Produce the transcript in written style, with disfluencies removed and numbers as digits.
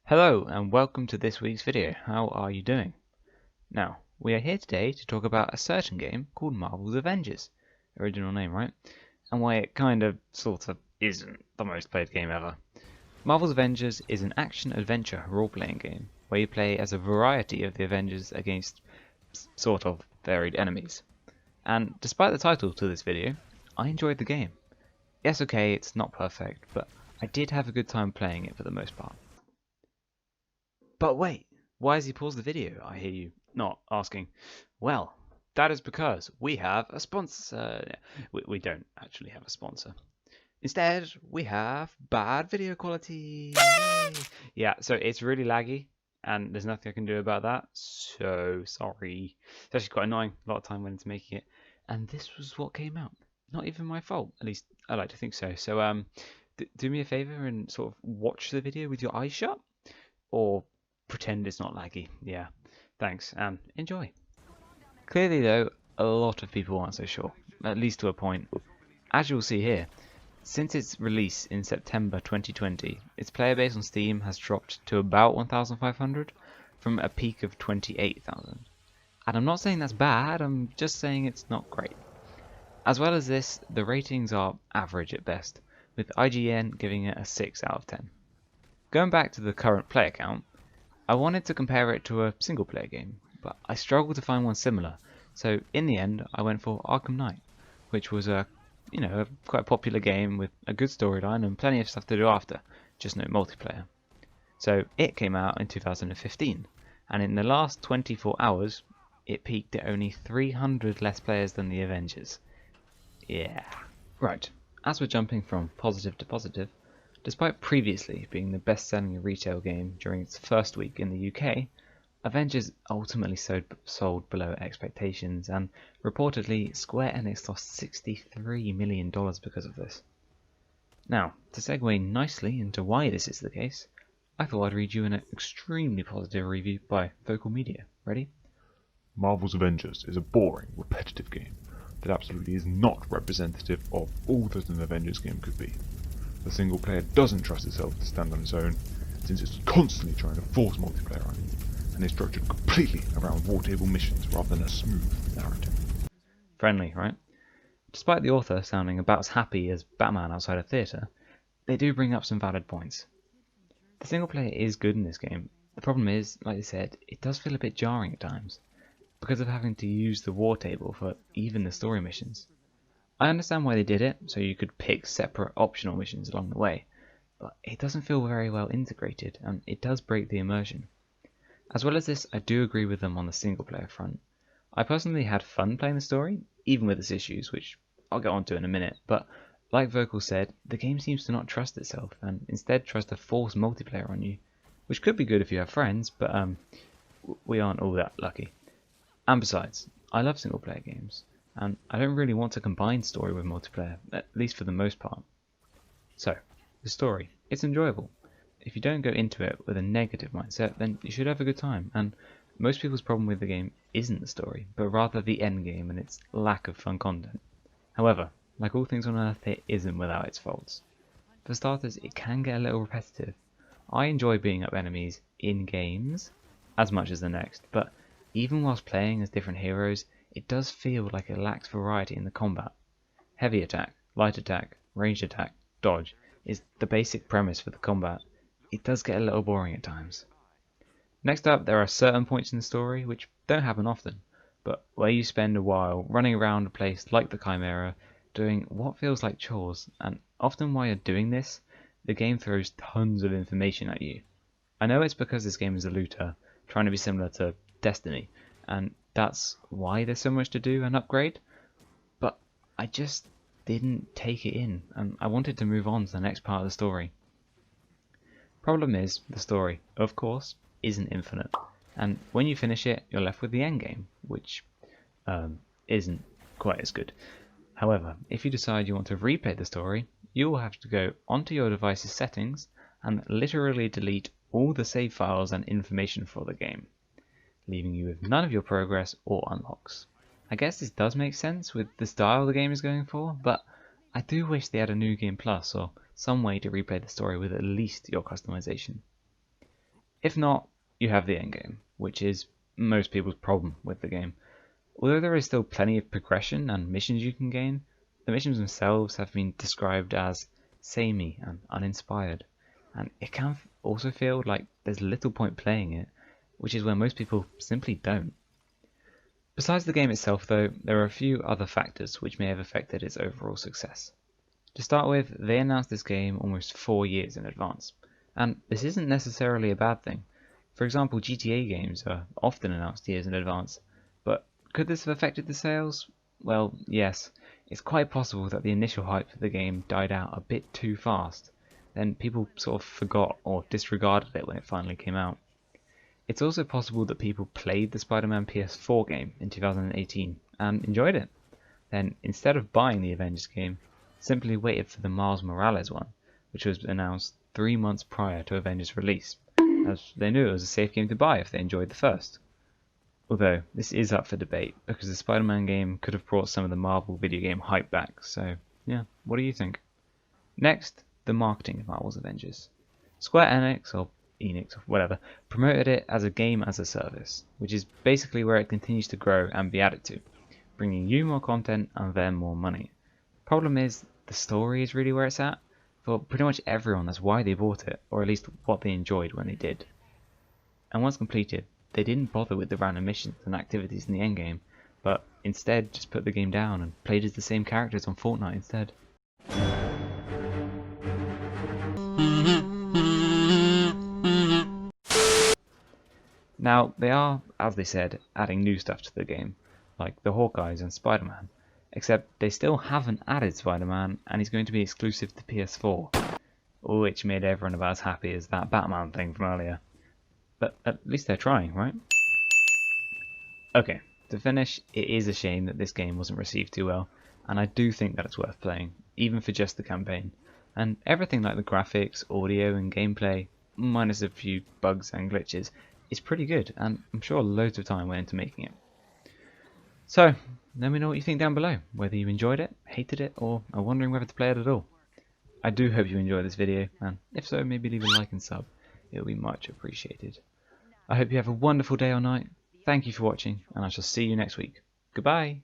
Hello and welcome to this week's video. How are you doing? Now, we are here today to talk about a certain game called Marvel's Avengers. Original name, right? And why it sort of isn't the most played game ever. Marvel's Avengers is an action-adventure role-playing game where you play as a variety of the Avengers against sort of varied enemies. And despite the title to this video, I enjoyed the game. Yes, okay, it's not perfect, but I did have a good time playing it for the most part. But wait, why has he paused the video? I hear you not asking. Well, that is because we have a sponsor. We don't actually have a sponsor. Instead, we have bad video quality. Yay! Yeah, so it's really laggy, and there's nothing I can do about that. So sorry. It's actually quite annoying a lot of time when it's making it. And this was what came out. Not even my fault. At least I like to think so. So do me a favor and sort of watch the video with your eyes shut, or pretend it's not laggy. Yeah, thanks, and enjoy. Clearly though, a lot of people aren't so sure, at least to a point. As you'll see here, since its release in September 2020, its player base on Steam has dropped to about 1,500 from a peak of 28,000. And I'm not saying that's bad, I'm just saying it's not great. As well as this, the ratings are average at best, with IGN giving it a 6 out of 10. Going back to the current player count, I wanted to compare it to a single player game, but I struggled to find one similar, so in the end I went for Arkham Knight, which was a quite popular game with a good storyline and plenty of stuff to do after, just no multiplayer. So it came out in 2015, and in the last 24 hours it peaked at only 300 less players than the Avengers. Yeah. Right, as we're jumping from positive to positive, despite previously being the best-selling retail game during its first week in the UK, Avengers ultimately sold below expectations, and reportedly Square Enix lost $63 million because of this. Now, to segue nicely into why this is the case, I thought I'd read you an extremely positive review by Vocal Media. Ready? Marvel's Avengers is a boring, repetitive game that absolutely is not representative of all that an Avengers game could be. The single player doesn't trust itself to stand on its own, since it's constantly trying to force multiplayer on you, and is structured completely around war table missions rather than a smooth narrative. Friendly, right? Despite the author sounding about as happy as Batman outside a theatre, they do bring up some valid points. The single player is good in this game. The problem is, like I said, it does feel a bit jarring at times, because of having to use the war table for even the story missions. I understand why they did it, so you could pick separate optional missions along the way, but it doesn't feel very well integrated, and it does break the immersion. As well as this, I do agree with them on the single player front. I personally had fun playing the story, even with its issues, which I'll get onto in a minute, but like Vocal said, the game seems to not trust itself, and instead tries to force multiplayer on you, which could be good if you have friends, but we aren't all that lucky. And besides, I love single player games, and I don't really want to combine story with multiplayer, at least for the most part. So, the story, it's enjoyable. If you don't go into it with a negative mindset, then you should have a good time, and most people's problem with the game isn't the story, but rather the endgame and its lack of fun content. However, like all things on Earth, it isn't without its faults. For starters, it can get a little repetitive. I enjoy beating up enemies in games as much as the next, but even whilst playing as different heroes, it does feel like it lacks variety in the combat. Heavy attack, light attack, ranged attack, dodge is the basic premise for the combat. It does get a little boring at times. Next up, there are certain points in the story which don't happen often, but where you spend a while running around a place like the Chimera, doing what feels like chores, and often while you're doing this, the game throws tons of information at you. I know it's because this game is a looter, trying to be similar to Destiny, and that's why there's so much to do and upgrade, but I just didn't take it in, and I wanted to move on to the next part of the story. Problem is, the story, of course, isn't infinite, and when you finish it, you're left with the endgame, which isn't quite as good. However, if you decide you want to replay the story, you will have to go onto your device's settings and literally delete all the save files and information for the game, leaving you with none of your progress or unlocks. I guess this does make sense with the style the game is going for, but I do wish they had a New Game Plus or some way to replay the story with at least your customization. If not, you have the endgame, which is most people's problem with the game. Although there is still plenty of progression and missions you can gain, the missions themselves have been described as samey and uninspired, and it can also feel like there's little point playing it, which is where most people simply don't. Besides the game itself though, there are a few other factors which may have affected its overall success. To start with, they announced this game almost 4 years in advance, and this isn't necessarily a bad thing. For example, GTA games are often announced years in advance, but could this have affected the sales? Well, yes. It's quite possible that the initial hype for the game died out a bit too fast, then people sort of forgot or disregarded it when it finally came out. It's also possible that people played the Spider-Man PS4 game in 2018 and enjoyed it. Then, instead of buying the Avengers game, simply waited for the Miles Morales one, which was announced 3 months prior to Avengers release, as they knew it was a safe game to buy if they enjoyed the first. Although, this is up for debate, because the Spider-Man game could have brought some of the Marvel video game hype back, so yeah, what do you think? Next, the marketing of Marvel's Avengers. Square Enix, or Enix, or whatever, promoted it as a game as a service, which is basically where it continues to grow and be added to, bringing you more content and them more money. Problem is, the story is really where it's at. For pretty much everyone, that's why they bought it, or at least what they enjoyed when they did. And once completed, they didn't bother with the random missions and activities in the endgame, but instead just put the game down and played as the same characters on Fortnite instead. Now, they are, as they said, adding new stuff to the game, like the Hawkeyes and Spider-Man, except they still haven't added Spider-Man, and he's going to be exclusive to PS4, which made everyone about as happy as that Batman thing from earlier. But at least they're trying, right? Okay, to finish, it is a shame that this game wasn't received too well, and I do think that it's worth playing, even for just the campaign. And everything like the graphics, audio and gameplay, minus a few bugs and glitches, is pretty good, and I'm sure loads of time went into making it. So, let me know what you think down below, whether you enjoyed it, hated it, or are wondering whether to play it at all. I do hope you enjoyed this video, and if so, maybe leave a like and sub, it will be much appreciated. I hope you have a wonderful day or night, thank you for watching, and I shall see you next week. Goodbye!